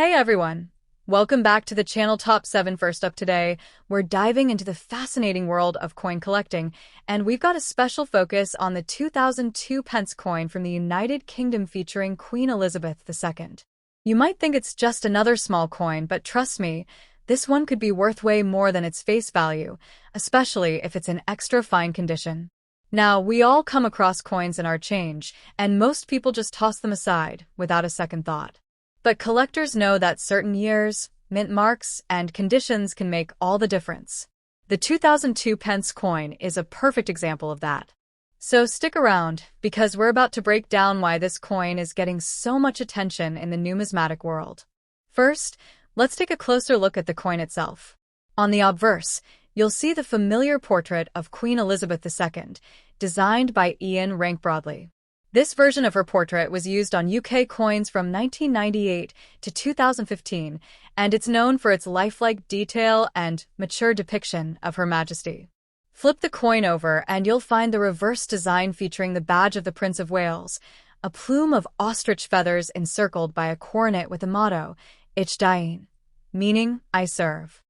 Hey everyone! Welcome back to the channel Top 7 First Up today. We're diving into the fascinating world of coin collecting, and we've got a special focus on the 2002 pence coin from the United Kingdom featuring Queen Elizabeth II. You might think it's just another small coin, but trust me, this one could be worth way more than its face value, especially if it's in extra fine condition. Now, we all come across coins in our change, and most people just toss them aside without a second thought. But collectors know that certain years, mint marks, and conditions can make all the difference. The 2002 pence coin is a perfect example of that. So stick around, because we're about to break down why this coin is getting so much attention in the numismatic world. First, let's take a closer look at the coin itself. On the obverse, you'll see the familiar portrait of Queen Elizabeth II, designed by Ian Rank-Broadley. This version of her portrait was used on UK coins from 1998 to 2015, and it's known for its lifelike detail and mature depiction of Her Majesty. Flip the coin over and you'll find the reverse design featuring the badge of the Prince of Wales, a plume of ostrich feathers encircled by a coronet with the motto, Ich diene, meaning I serve.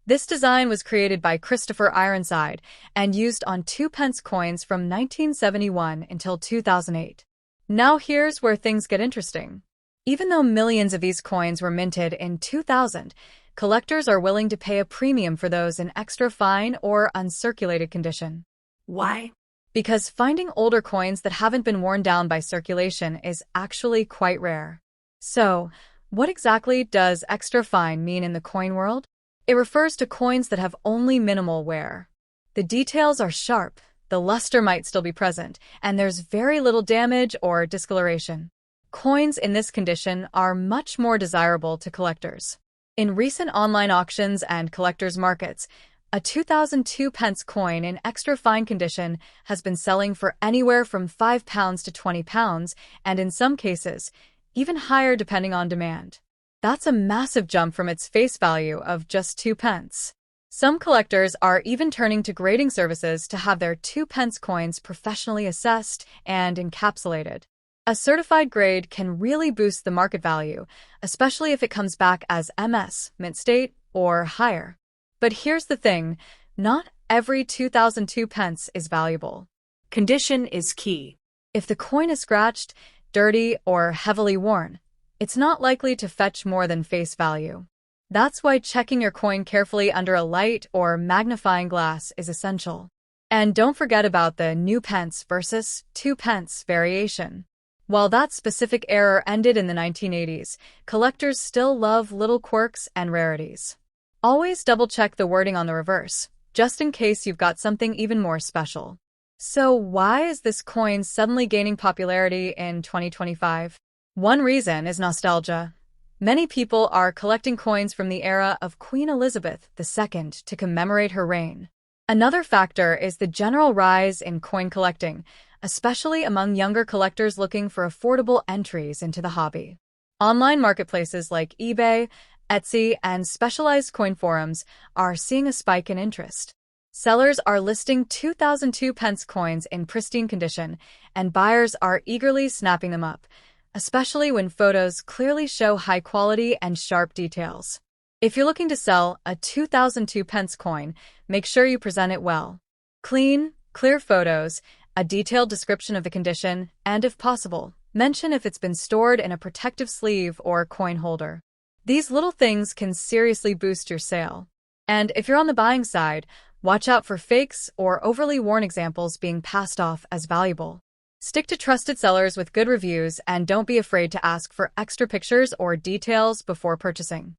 This design was created by Christopher Ironside and used on 2 pence coins from 1971 until 2008. Now here's where things get interesting. Even though millions of these coins were minted in 2000, collectors are willing to pay a premium for those in extra fine or uncirculated condition. Why? Because finding older coins that haven't been worn down by circulation is actually quite rare. So, what exactly does extra fine mean in the coin world? It refers to coins that have only minimal wear. The details are sharp, the luster might still be present, and there's very little damage or discoloration. Coins in this condition are much more desirable to collectors. In recent online auctions and collectors' markets, a 2002 pence coin in extra fine condition has been selling for anywhere from £5 to £20, and in some cases, even higher depending on demand. That's a massive jump from its face value of just 2 pence. Some collectors are even turning to grading services to have their 2 pence coins professionally assessed and encapsulated. A certified grade can really boost the market value, especially if it comes back as MS, mint state, or higher. But here's the thing, not every 2002 pence is valuable. Condition is key. If the coin is scratched, dirty, or heavily worn, it's not likely to fetch more than face value. That's why checking your coin carefully under a light or magnifying glass is essential. And don't forget about the new pence versus 2 pence variation. While that specific era ended in the 1980s, collectors still love little quirks and rarities. Always double-check the wording on the reverse, just in case you've got something even more special. So why is this coin suddenly gaining popularity in 2025? One reason is nostalgia. Many people are collecting coins from the era of Queen Elizabeth II to commemorate her reign. Another factor is the general rise in coin collecting, especially among younger collectors looking for affordable entries into the hobby. Online marketplaces like eBay, Etsy, and specialized coin forums are seeing a spike in interest. Sellers are listing 2002 pence coins in pristine condition, and buyers are eagerly snapping them up, especially when photos clearly show high quality and sharp details. If you're looking to sell a 2002 pence coin, make sure you present it well. Clean, clear photos, a detailed description of the condition, and if possible, mention if it's been stored in a protective sleeve or coin holder. These little things can seriously boost your sale. And if you're on the buying side, watch out for fakes or overly worn examples being passed off as valuable. Stick to trusted sellers with good reviews and don't be afraid to ask for extra pictures or details before purchasing.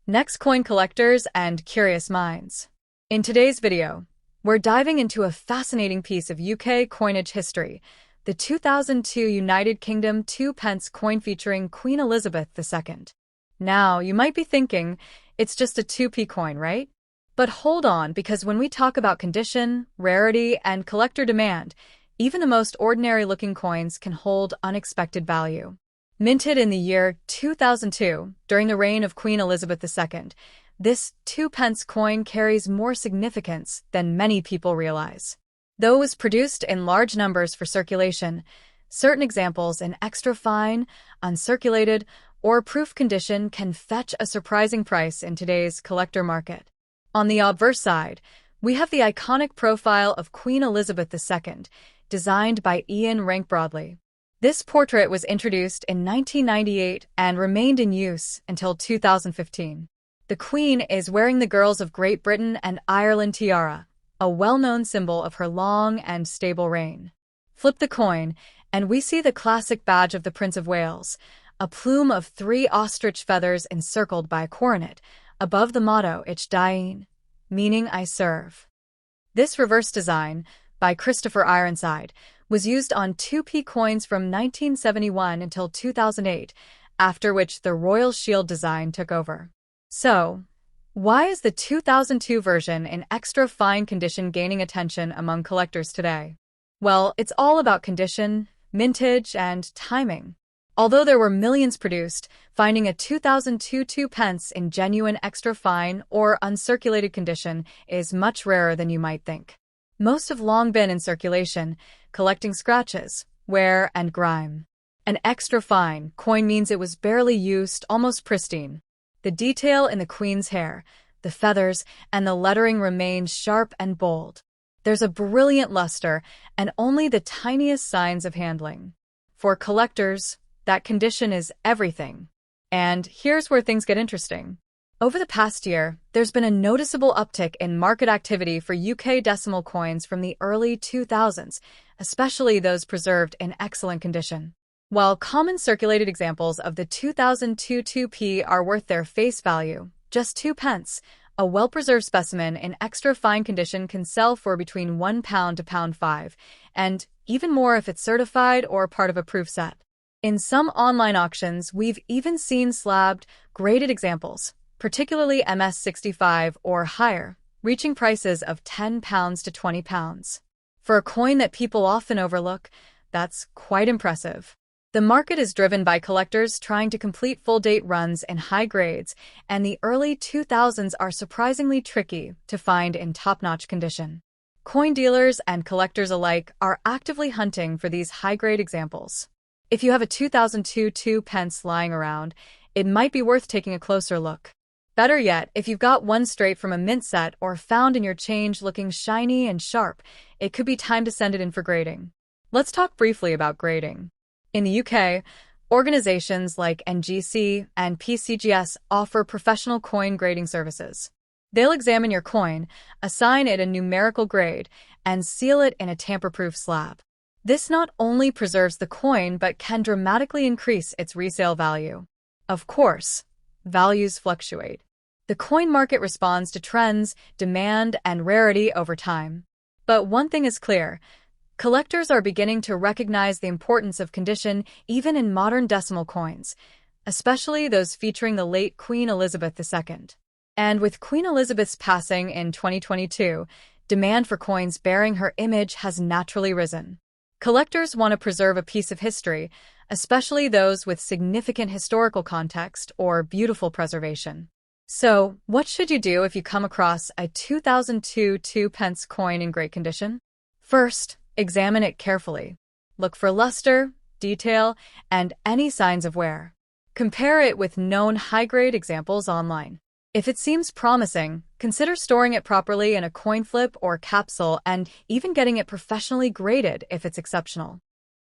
Next, coin collectors and curious minds. In today's video, we're diving into a fascinating piece of UK coinage history, the 2002 United Kingdom 2 pence coin featuring Queen Elizabeth II. Now, you might be thinking, it's just a 2p coin, right? But hold on, because when we talk about condition, rarity, and collector demand, even the most ordinary-looking coins can hold unexpected value. Minted in the year 2002, during the reign of Queen Elizabeth II, this 2 pence coin carries more significance than many people realize. Though it was produced in large numbers for circulation, certain examples in extra fine, uncirculated, or proof condition can fetch a surprising price in today's collector market. On the obverse side, we have the iconic profile of Queen Elizabeth II, designed by Ian Rank Broadley. This portrait was introduced in 1998 and remained in use until 2015. The Queen is wearing the Girls of Great Britain and Ireland tiara, a well-known symbol of her long and stable reign. Flip the coin, and we see the classic badge of the Prince of Wales, a plume of 3 ostrich feathers encircled by a coronet, above the motto Ich Dien, meaning I serve. This reverse design, by Christopher Ironside, was used on 2p coins from 1971 until 2008, after which the Royal Shield design took over. So, why is the 2002 version in extra fine condition gaining attention among collectors today? Well, it's all about condition, mintage, and timing. Although there were millions produced, finding a 2002 PENCE in genuine extra fine or uncirculated condition is much rarer than you might think. Most have long been in circulation, collecting scratches, wear, and grime. An extra fine coin means it was barely used, almost pristine. The detail in the Queen's hair, the feathers, and the lettering remain sharp and bold. There's a brilliant luster and only the tiniest signs of handling. For collectors, that condition is everything. And here's where things get interesting. Over the past year, there's been a noticeable uptick in market activity for UK decimal coins from the early 2000s, especially those preserved in excellent condition. While common circulated examples of the 2002 2p are worth their face value, just 2 pence, a well-preserved specimen in extra fine condition can sell for between £1 to £5, and even more if it's certified or part of a proof set. In some online auctions, we've even seen slabbed, graded examples, particularly MS65 or higher, reaching prices of £10 to £20. For a coin that people often overlook, that's quite impressive. The market is driven by collectors trying to complete full-date runs in high grades, and the early 2000s are surprisingly tricky to find in top-notch condition. Coin dealers and collectors alike are actively hunting for these high-grade examples. If you have a 2002 2 pence lying around, it might be worth taking a closer look. Better yet, if you've got one straight from a mint set or found in your change looking shiny and sharp, it could be time to send it in for grading. Let's talk briefly about grading. In the UK, organizations like NGC and PCGS offer professional coin grading services. They'll examine your coin, assign it a numerical grade, and seal it in a tamper-proof slab. This not only preserves the coin but can dramatically increase its resale value. Of course, values fluctuate. The coin market responds to trends, demand, and rarity over time. But one thing is clear: collectors are beginning to recognize the importance of condition even in modern decimal coins, especially those featuring the late Queen Elizabeth II. And with Queen Elizabeth's passing in 2022, demand for coins bearing her image has naturally risen. Collectors want to preserve a piece of history, especially those with significant historical context or beautiful preservation. So, what should you do if you come across a 2002 2 pence coin in great condition? First, examine it carefully. Look for luster, detail, and any signs of wear. Compare it with known high-grade examples online. If it seems promising, consider storing it properly in a coin flip or capsule and even getting it professionally graded if it's exceptional.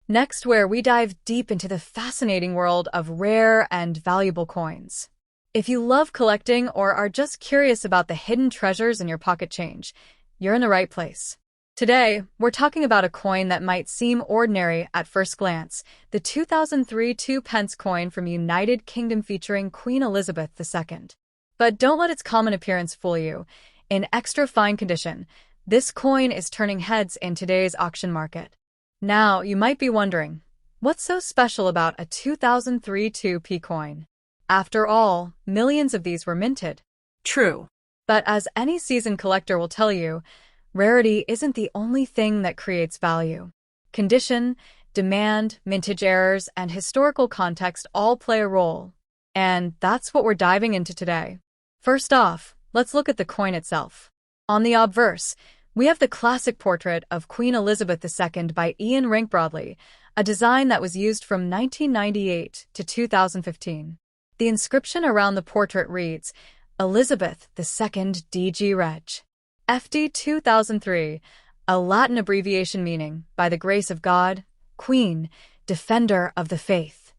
Next, where we dive deep into the fascinating world of rare and valuable coins. If you love collecting or are just curious about the hidden treasures in your pocket change, you're in the right place. Today, we're talking about a coin that might seem ordinary at first glance, the 2003 2 pence coin from United Kingdom featuring Queen Elizabeth II. But don't let its common appearance fool you. In extra fine condition, this coin is turning heads in today's auction market. Now, you might be wondering, what's so special about a 2003 2p coin? After all, millions of these were minted. True. But as any seasoned collector will tell you, rarity isn't the only thing that creates value. Condition, demand, mintage errors, and historical context all play a role. And that's what we're diving into today. First off, let's look at the coin itself. On the obverse, we have the classic portrait of Queen Elizabeth II by Ian Rank Broadley, a design that was used from 1998 to 2015. The inscription around the portrait reads, Elizabeth II DG Reg. FD 2003, a Latin abbreviation meaning, by the grace of God, Queen, Defender of the Faith.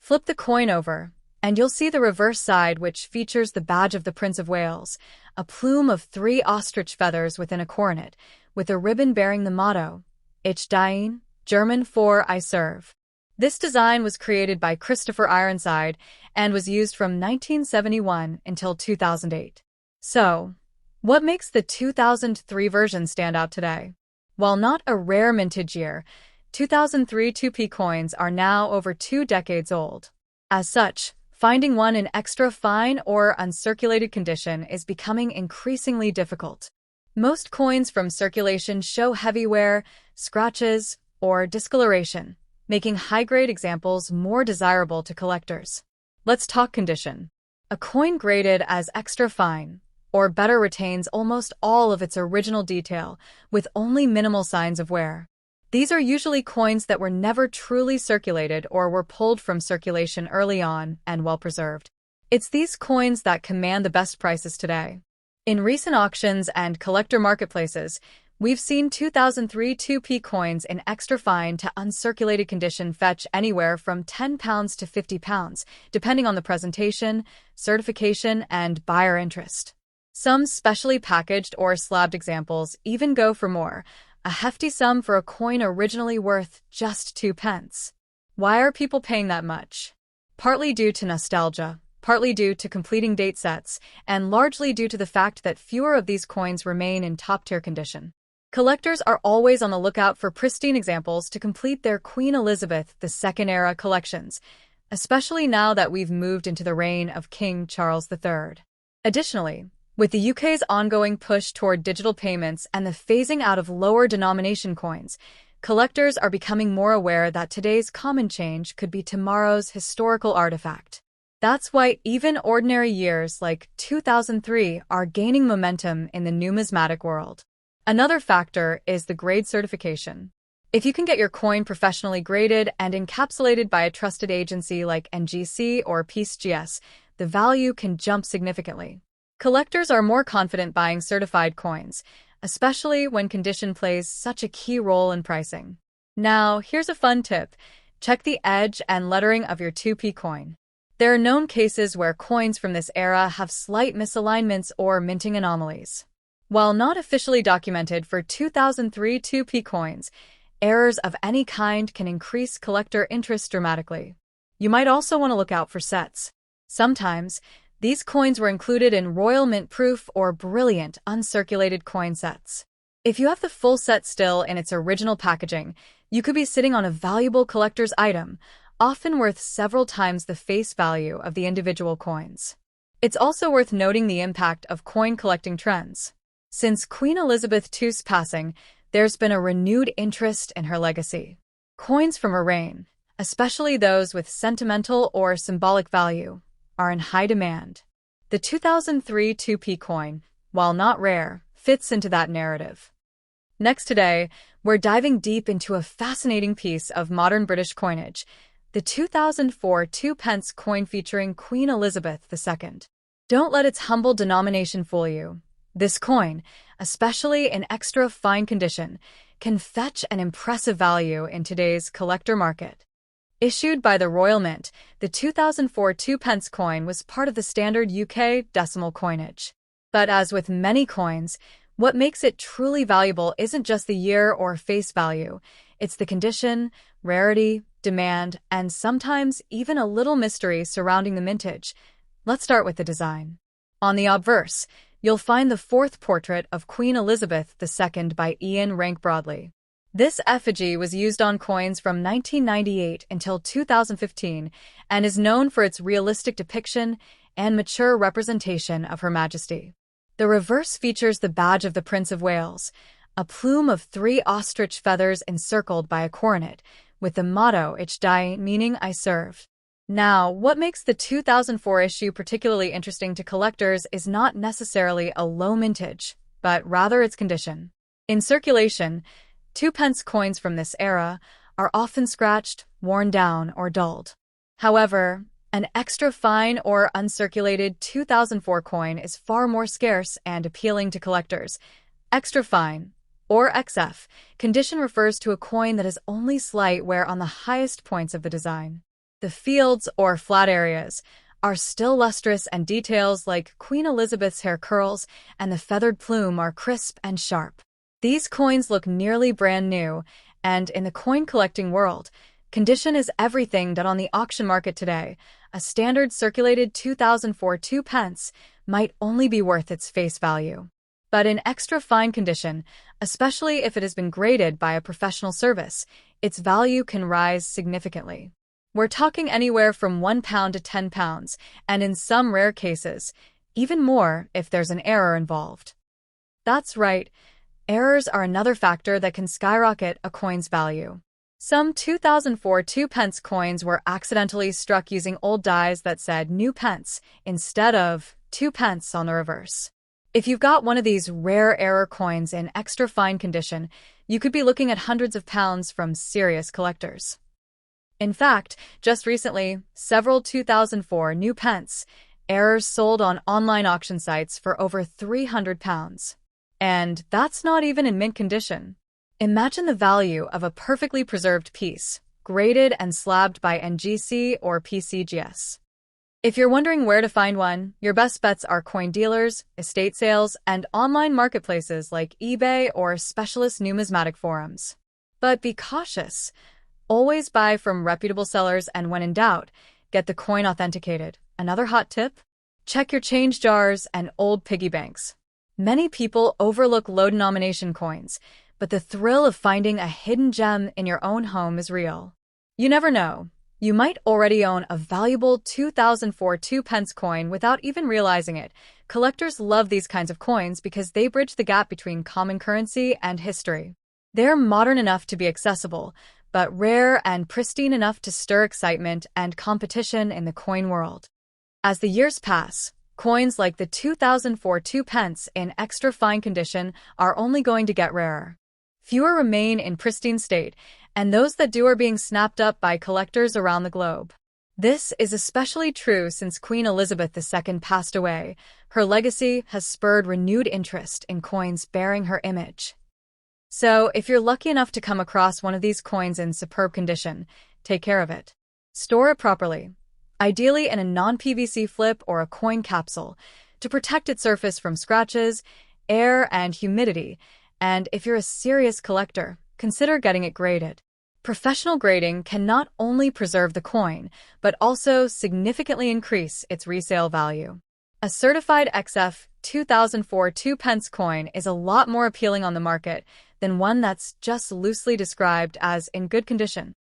Flip the coin over, and you'll see the reverse side, which features the badge of the Prince of Wales, a plume of 3 ostrich feathers within a coronet, with a ribbon bearing the motto, Ich diene, German for I serve. This design was created by Christopher Ironside and was used from 1971 until 2008. So, what makes the 2003 version stand out today? While not a rare mintage year, 2003 2p coins are now over 2 decades old. As such, finding one in extra fine or uncirculated condition is becoming increasingly difficult. Most coins from circulation show heavy wear, scratches, or discoloration, making high-grade examples more desirable to collectors. Let's talk condition. A coin graded as extra fine, or better, retains almost all of its original detail, with only minimal signs of wear. These are usually coins that were never truly circulated or were pulled from circulation early on and well preserved. It's these coins that command the best prices today. In recent auctions and collector marketplaces, we've seen 2003 2p coins in extra fine to uncirculated condition fetch anywhere from £10 to £50, depending on the presentation, certification, and buyer interest. Some specially packaged or slabbed examples even go for more, a hefty sum for a coin originally worth just 2 pence. Why are people paying that much? Partly due to nostalgia, partly due to completing date sets, and largely due to the fact that fewer of these coins remain in top-tier condition. Collectors are always on the lookout for pristine examples to complete their Queen Elizabeth II era collections, especially now that we've moved into the reign of King Charles III. Additionally, with the UK's ongoing push toward digital payments and the phasing out of lower denomination coins, collectors are becoming more aware that today's common change could be tomorrow's historical artifact. That's why even ordinary years like 2003 are gaining momentum in the numismatic world. Another factor is the grade certification. If you can get your coin professionally graded and encapsulated by a trusted agency like NGC or PENCE, the value can jump significantly. Collectors are more confident buying certified coins, especially when condition plays such a key role in pricing. Now, here's a fun tip. Check the edge and lettering of your 2p coin. There are known cases where coins from this era have slight misalignments or minting anomalies. While not officially documented for 2003 2p coins, errors of any kind can increase collector interest dramatically. You might also want to look out for sets. Sometimes, these coins were included in Royal Mint Proof or Brilliant uncirculated coin sets. If you have the full set still in its original packaging, you could be sitting on a valuable collector's item, often worth several times the face value of the individual coins. It's also worth noting the impact of coin collecting trends. Since Queen Elizabeth II's passing, there's been a renewed interest in her legacy. Coins from her reign, especially those with sentimental or symbolic value, are in high demand. The 2003 2p coin, while not rare, fits into that narrative. Next today, we're diving deep into a fascinating piece of modern British coinage, the 2004 2p coin featuring Queen Elizabeth II. Don't let its humble denomination fool you. This coin, especially in extra fine condition, can fetch an impressive value in today's collector market. Issued by the Royal Mint, the 2004 2p coin was part of the standard UK decimal coinage. But as with many coins, what makes it truly valuable isn't just the year or face value, it's the condition, rarity, demand, and sometimes even a little mystery surrounding the mintage. Let's start with the design. On the obverse, you'll find the 4th portrait of Queen Elizabeth II by Ian Rank Broadley. This effigy was used on coins from 1998 until 2015 and is known for its realistic depiction and mature representation of Her Majesty. The reverse features the badge of the Prince of Wales, a plume of 3 ostrich feathers encircled by a coronet, with the motto Ich diene, meaning I serve. Now, what makes the 2004 issue particularly interesting to collectors is not necessarily a low mintage, but rather its condition. In circulation, 2p coins from this era, are often scratched, worn down, or dulled. However, an extra fine or uncirculated 2004 coin is far more scarce and appealing to collectors. Extra fine, or XF, condition refers to a coin that has only slight wear on the highest points of the design. The fields, or flat areas, are still lustrous and details like Queen Elizabeth's hair curls and the feathered plume are crisp and sharp. These coins look nearly brand new, and in the coin collecting world, condition is everything that on the auction market today, a standard circulated 2004 2 pence might only be worth its face value. But in extra fine condition, especially if it has been graded by a professional service, its value can rise significantly. We're talking anywhere from £1 to £10, and in some rare cases, even more if there's an error involved. That's right, errors are another factor that can skyrocket a coin's value. Some 2004 2 pence coins were accidentally struck using old dies that said new pence instead of 2 pence on the reverse. If you've got one of these rare error coins in extra fine condition, you could be looking at hundreds of pounds from serious collectors. In fact, just recently, several 2004 new pence errors sold on online auction sites for over £300. And that's not even in mint condition. Imagine the value of a perfectly preserved piece, graded and slabbed by NGC or PCGS. If you're wondering where to find one, your best bets are coin dealers, estate sales, and online marketplaces like eBay or specialist numismatic forums. But be cautious. Always buy from reputable sellers, and when in doubt, get the coin authenticated. Another hot tip? Check your change jars and old piggy banks. Many people overlook low-denomination coins, but the thrill of finding a hidden gem in your own home is real. You never know. You might already own a valuable 2004 2 pence coin without even realizing it. Collectors love these kinds of coins because they bridge the gap between common currency and history. They're modern enough to be accessible, but rare and pristine enough to stir excitement and competition in the coin world. As the years pass, coins like the 2004 2 pence in extra fine condition are only going to get rarer. Fewer remain in pristine state, and those that do are being snapped up by collectors around the globe. This is especially true since Queen Elizabeth II passed away. Her legacy has spurred renewed interest in coins bearing her image. So, if you're lucky enough to come across one of these coins in superb condition, take care of it. Store it properly, ideally in a non-PVC flip or a coin capsule, to protect its surface from scratches, air, and humidity. And if you're a serious collector, consider getting it graded. Professional grading can not only preserve the coin, but also significantly increase its resale value. A certified XF 2004 2 pence coin is a lot more appealing on the market than one that's just loosely described as in good condition.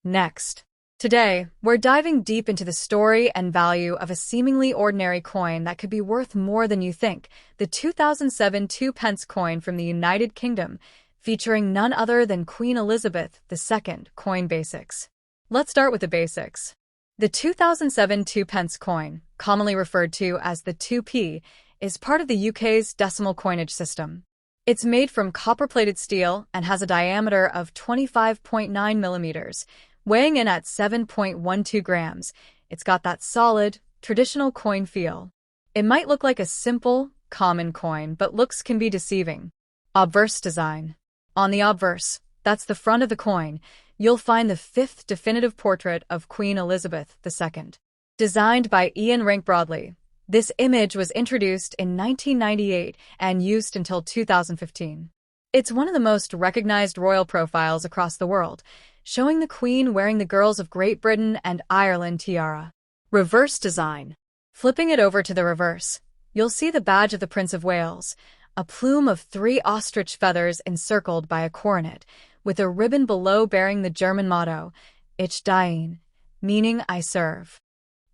Next. Today, we're diving deep into the story and value of a seemingly ordinary coin that could be worth more than you think, the 2007 2 pence coin from the United Kingdom, featuring none other than Queen Elizabeth II coin basics. Let's start with the basics. The 2007 2 pence coin, commonly referred to as the 2p, is part of the UK's decimal coinage system. It's made from copper-plated steel and has a diameter of 25.9 millimeters, weighing in at 7.12 grams. It's got that solid, traditional coin feel. It might look like a simple, common coin, but looks can be deceiving. Obverse design. On the obverse, that's the front of the coin, you'll find the fifth definitive portrait of Queen Elizabeth II. Designed by Ian Rank Broadley, this image was introduced in 1998 and used until 2015. It's one of the most recognized royal profiles across the world, showing the Queen wearing the Girls of Great Britain and Ireland tiara. Reverse design. Flipping it over to the reverse, you'll see the badge of the Prince of Wales, a plume of 3 ostrich feathers encircled by a coronet, with a ribbon below bearing the German motto, Ich diene, meaning I serve.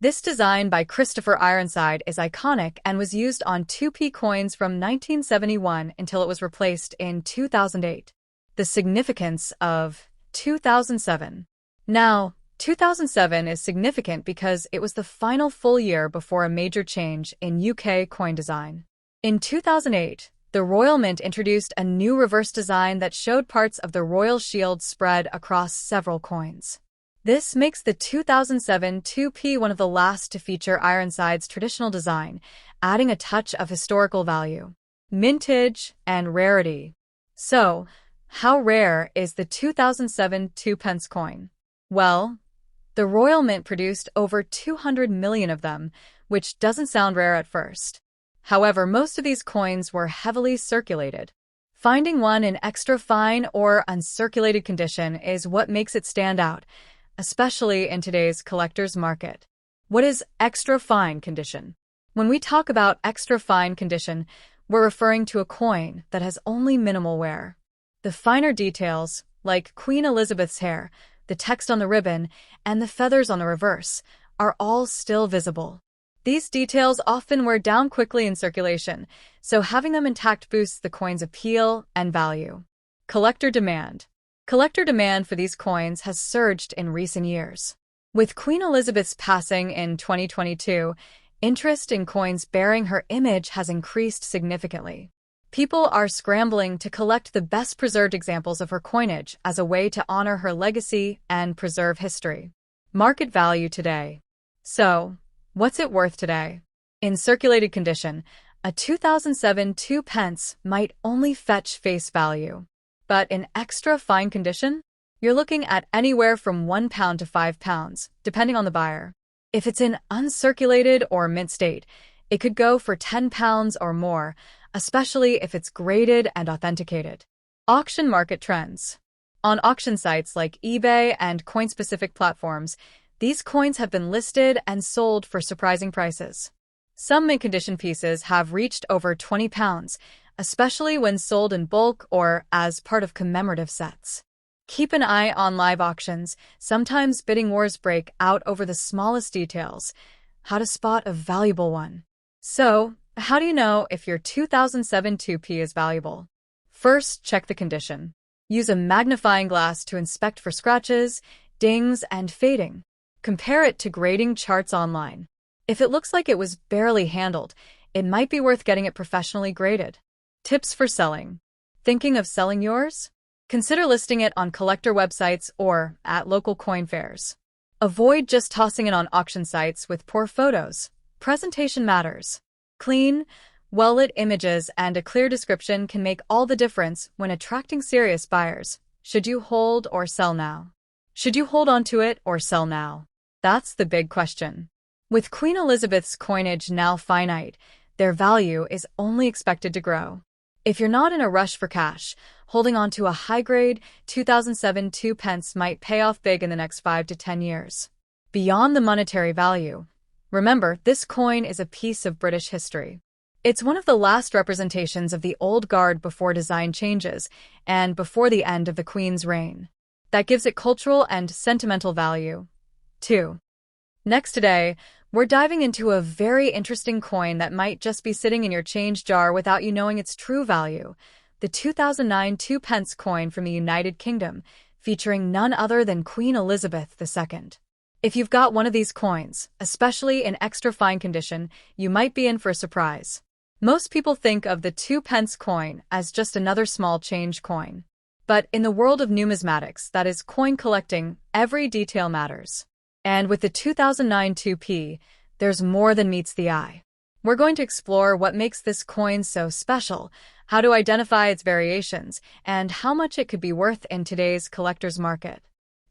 This design by Christopher Ironside is iconic and was used on 2p coins from 1971 until it was replaced in 2008. The significance of 2007. Now, 2007 is significant because it was the final full year before a major change in UK coin design. In 2008, The Royal Mint introduced a new reverse design that showed parts of the royal shield spread across several coins. This makes the 2007 2p one of the last to feature Ironside's traditional design, adding a touch of historical value, mintage, and rarity. So, how rare is the 2007 2p coin? Well, the Royal Mint produced over 200 million of them, which doesn't sound rare at first. However, most of these coins were heavily circulated. Finding one in extra fine or uncirculated condition is what makes it stand out, especially in today's collector's market. What is extra fine condition? When we talk about extra fine condition, we're referring to a coin that has only minimal wear. The finer details, like Queen Elizabeth's hair, the text on the ribbon, and the feathers on the reverse, are all still visible. These details often wear down quickly in circulation, so having them intact boosts the coin's appeal and value. Collector demand. Collector demand for these coins has surged in recent years. With Queen Elizabeth's passing in 2022, interest in coins bearing her image has increased significantly. People are scrambling to collect the best-preserved examples of her coinage as a way to honor her legacy and preserve history. Market value today. So, what's it worth today? In circulated condition, a 2007 2p might only fetch face value. But in extra fine condition, you're looking at anywhere from £1 to £5, depending on the buyer. If it's in uncirculated or mint state, it could go for £10 or more, especially if it's graded and authenticated. Auction market trends. On auction sites like eBay and coin-specific platforms, these coins have been listed and sold for surprising prices. Some mint-condition pieces have reached over £20, especially when sold in bulk or as part of commemorative sets. Keep an eye on live auctions. Sometimes bidding wars break out over the smallest details. How to spot a valuable one. So, how do you know if your 2007 2p is valuable? First, check the condition. Use a magnifying glass to inspect for scratches, dings, and fading. Compare it to grading charts online. If it looks like it was barely handled, it might be worth getting it professionally graded. Tips for selling. Thinking of selling yours? Consider listing it on collector websites or at local coin fairs. Avoid just tossing it on auction sites with poor photos. Presentation matters. Clean, well-lit images and a clear description can make all the difference when attracting serious buyers. Should you hold or sell now? Should you hold on to it or sell now? That's the big question. With Queen Elizabeth's coinage now finite, their value is only expected to grow. If you're not in a rush for cash, holding on to a high-grade 2007 2p might pay off big in the next 5 to 10 years. Beyond the monetary value, remember, this coin is a piece of British history. It's one of the last representations of the old guard before design changes and before the end of the Queen's reign. That gives it cultural and sentimental value, too. Next today, we're diving into a very interesting coin that might just be sitting in your change jar without you knowing its true value. The 2009 2p coin from the United Kingdom, featuring none other than Queen Elizabeth II. If you've got one of these coins, especially in extra fine condition, you might be in for a surprise. Most people think of the 2p coin as just another small change coin. But in the world of numismatics, that is coin collecting, every detail matters. And with the 2009 2p, there's more than meets the eye. We're going to explore what makes this coin so special, how to identify its variations, and how much it could be worth in today's collector's market.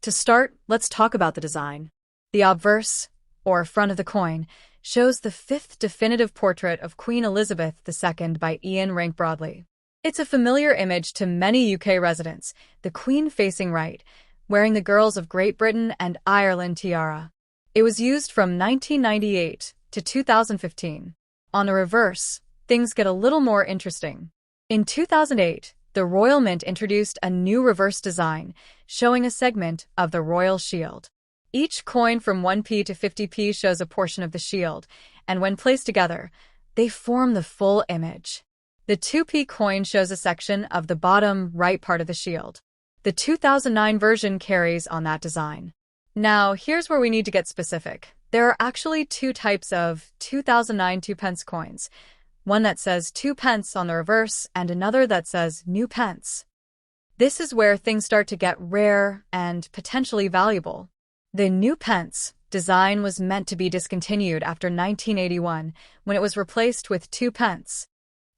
To start, let's talk about the design. The obverse, or front of the coin, shows the fifth definitive portrait of Queen Elizabeth II by Ian Rank Broadley. It's a familiar image to many UK residents, the Queen facing right, wearing the Girls of Great Britain and Ireland tiara. It was used from 1998 to 2015. On the reverse, things get a little more interesting. In 2008, the Royal Mint introduced a new reverse design, showing a segment of the royal shield. Each coin from 1p to 50p shows a portion of the shield, and when placed together, they form the full image. The 2p coin shows a section of the bottom right part of the shield. The 2009 version carries on that design. Now, here's where we need to get specific. There are actually two types of 2009 2p coins. one that says 2 pence on the reverse and another that says new pence. This is where things start to get rare and potentially valuable. The new pence design was meant to be discontinued after 1981 when it was replaced with 2 pence.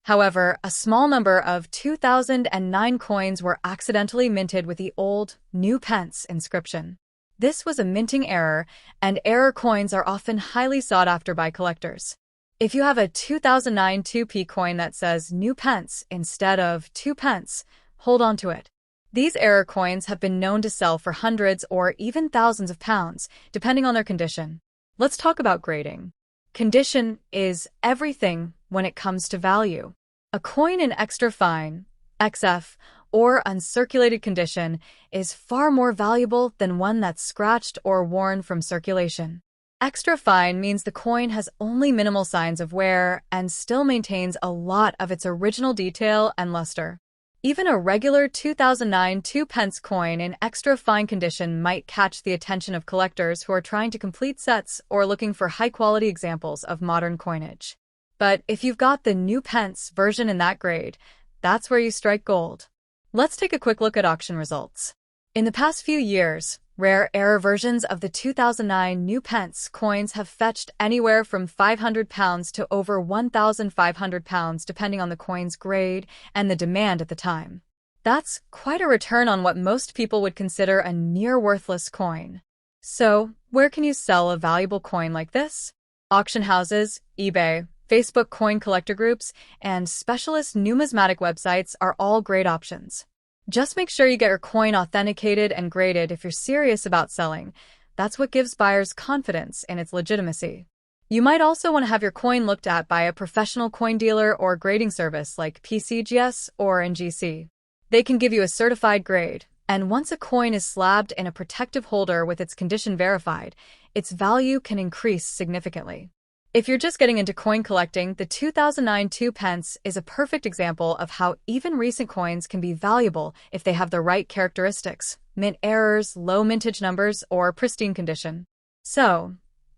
However, a small number of 2009 coins were accidentally minted with the old new pence inscription. This was a minting error, and error coins are often highly sought after by collectors. If you have a 2009 2p coin that says new pence instead of 2 pence, hold on to it. These error coins have been known to sell for hundreds or even thousands of pounds, depending on their condition. Let's talk about grading. Condition is everything when it comes to value. A coin in extra fine, XF, or uncirculated condition is far more valuable than one that's scratched or worn from circulation. Extra fine means the coin has only minimal signs of wear and still maintains a lot of its original detail and luster. Even a regular 2009 2 pence coin in extra fine condition might catch the attention of collectors who are trying to complete sets or looking for high-quality examples of modern coinage. But if you've got the new pence version in that grade, that's where you strike gold. Let's take a quick look at auction results. In the past few years, rare error versions of the 2009 new pence coins have fetched anywhere from £500 to over £1,500 depending on the coin's grade and the demand at the time. That's quite a return on what most people would consider a near-worthless coin. So, where can you sell a valuable coin like this? Auction houses, eBay, Facebook coin collector groups, and specialist numismatic websites are all great options. Just make sure you get your coin authenticated and graded if you're serious about selling. That's what gives buyers confidence in its legitimacy. You might also want to have your coin looked at by a professional coin dealer or grading service like PCGS or NGC. They can give you a certified grade, and once a coin is slabbed in a protective holder with its condition verified, its value can increase significantly. If you're just getting into coin collecting, the 2009 2 pence is a perfect example of how even recent coins can be valuable if they have the right characteristics: mint errors, low mintage numbers, or pristine condition. So,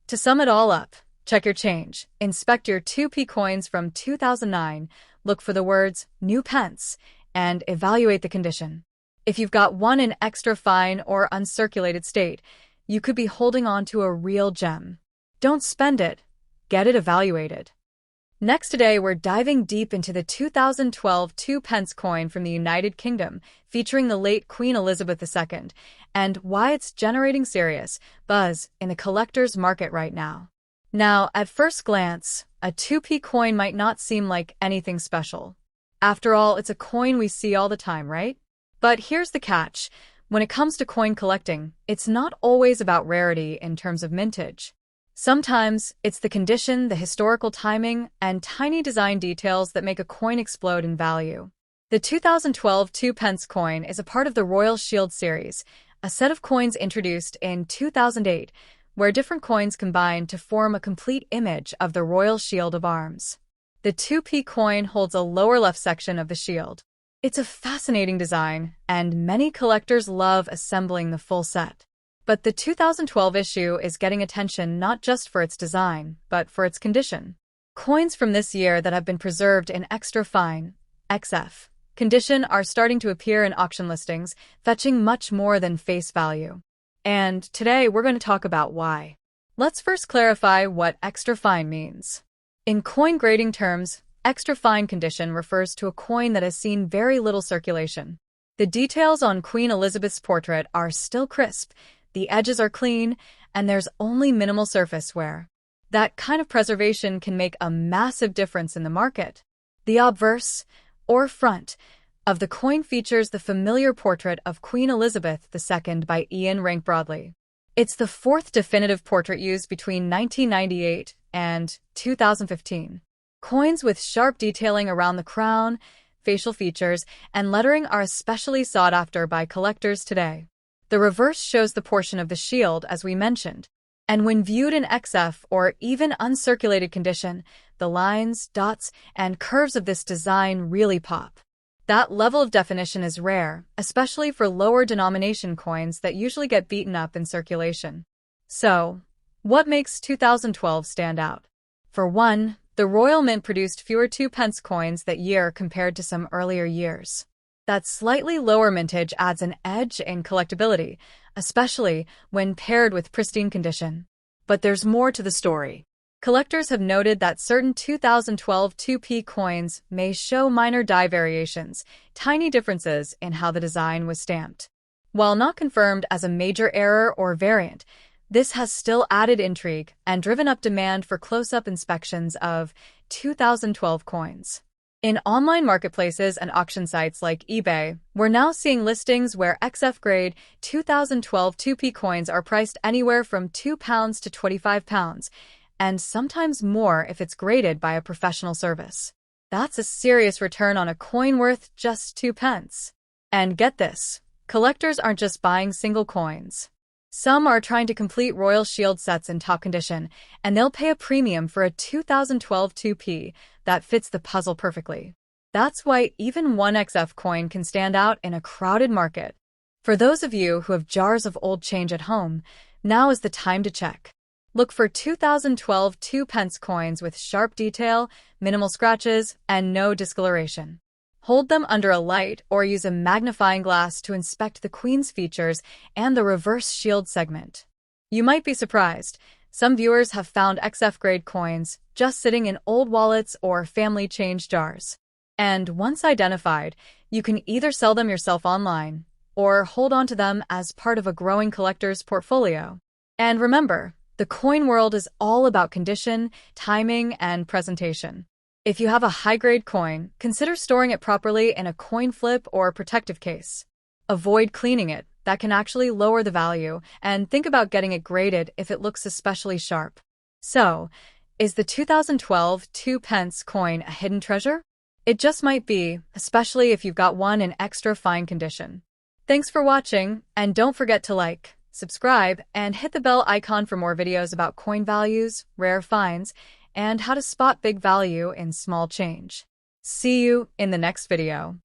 to sum it all up, check your change, inspect your 2p coins from 2009, look for the words new pence, and evaluate the condition. If you've got one in extra fine or uncirculated state, you could be holding on to a real gem. Don't spend it. Get it evaluated. Next today, we're diving deep into the 2012 2 pence coin from the United Kingdom, featuring the late Queen Elizabeth II, and why it's generating serious buzz in the collector's market right now. Now, at first glance, a 2p coin might not seem like anything special. After all, it's a coin we see all the time, right? But here's the catch. When it comes to coin collecting, it's not always about rarity in terms of mintage. Sometimes, it's the condition, the historical timing, and tiny design details that make a coin explode in value. The 2012 2 pence coin is a part of the Royal Shield series, a set of coins introduced in 2008, where different coins combine to form a complete image of the Royal Shield of Arms. The 2p coin holds a lower left section of the shield. It's a fascinating design, and many collectors love assembling the full set. But the 2012 issue is getting attention not just for its design, but for its condition. Coins from this year that have been preserved in extra fine, XF, condition are starting to appear in auction listings, fetching much more than face value. And today we're going to talk about why. Let's first clarify what extra fine means. In coin grading terms, extra fine condition refers to a coin that has seen very little circulation. The details on Queen Elizabeth's portrait are still crisp, the edges are clean, and there's only minimal surface wear. That kind of preservation can make a massive difference in the market. The obverse, or front, of the coin features the familiar portrait of Queen Elizabeth II by Ian Rank Broadley. It's the fourth definitive portrait used between 1998 and 2015. Coins with sharp detailing around the crown, facial features, and lettering are especially sought after by collectors today. The reverse shows the portion of the shield, as we mentioned, and when viewed in XF or even uncirculated condition, the lines, dots, and curves of this design really pop. That level of definition is rare, especially for lower denomination coins that usually get beaten up in circulation. So, what makes 2012 stand out? For one, The Royal Mint produced fewer 2 pence coins that year compared to some earlier years. That slightly lower mintage adds an edge in collectability, especially when paired with pristine condition. But there's more to the story. Collectors have noted that certain 2012 2p coins may show minor die variations, tiny differences in how the design was stamped. While not confirmed as a major error or variant, this has still added intrigue and driven up demand for close-up inspections of 2012 coins. In online marketplaces and auction sites like eBay, we're now seeing listings where XF-grade 2012 2p coins are priced anywhere from £2 to £25, and sometimes more if it's graded by a professional service. That's a serious return on a coin worth just 2 pence. And get this, collectors aren't just buying single coins. Some are trying to complete Royal Shield sets in top condition, and they'll pay a premium for a 2012 2p that fits the puzzle perfectly. That's why even one XF coin can stand out in a crowded market. For those of you who have jars of old change at home, now is the time to check. Look for 2012 2 pence coins with sharp detail, minimal scratches, and no discoloration. Hold them under a light or use a magnifying glass to inspect the Queen's features and the reverse shield segment. You might be surprised. Some viewers have found XF-grade coins just sitting in old wallets or family change jars. And once identified, you can either sell them yourself online or hold on to them as part of a growing collector's portfolio. And remember, the coin world is all about condition, timing, and presentation. If you have a high-grade coin, consider storing it properly in a coin flip or protective case. Avoid cleaning it, that can actually lower the value, and think about getting it graded if it looks especially sharp. So, is the 2012 2 pence coin a hidden treasure? It just might be, especially if you've got one in extra fine condition. Thanks for watching, and don't forget to like, subscribe, and hit the bell icon for more videos about coin values, rare finds, and how to spot big value in small change. See you in the next video.